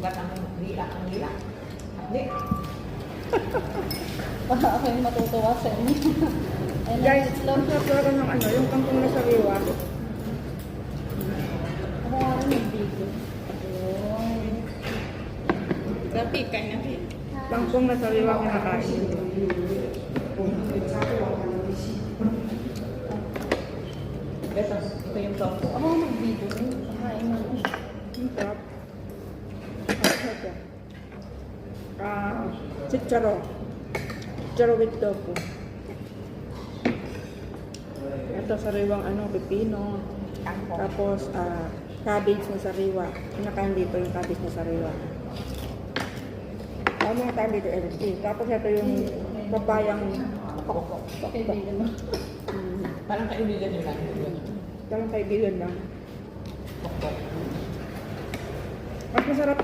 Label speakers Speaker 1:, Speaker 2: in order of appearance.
Speaker 1: Ba't ang lila? Ang lila? Hindi.
Speaker 2: Baka ako yung matutuwa sa inyo. Ayun na
Speaker 3: Guys,
Speaker 2: yung itlog.
Speaker 3: ang sarap ng ano, yung kangkong na sariwa.
Speaker 2: Ako nga rin yung video. Ayun.
Speaker 4: Tapi, kain natin.
Speaker 3: Kangkong na sariwa kinakain.
Speaker 1: Ito yung tofu.
Speaker 2: Ako nga mag-video. Kakain mo.
Speaker 3: Ang sarap. Ang sarap yan. Chicharo. Chicharo with tofu. Ito sariwang ano, pepino.
Speaker 1: Kangkong.
Speaker 3: Tapos, cabbage na sariwa. Kinakain dito yung cabbage na sariwa. Ang mga tayo dito, LC. Tapos ito yung papayang
Speaker 1: Pokpok.
Speaker 2: Kaibigan mo.
Speaker 1: Parang kaibigan nyo lang.
Speaker 3: talang kaibigan lang.
Speaker 1: Pokpok.
Speaker 3: Mas masarap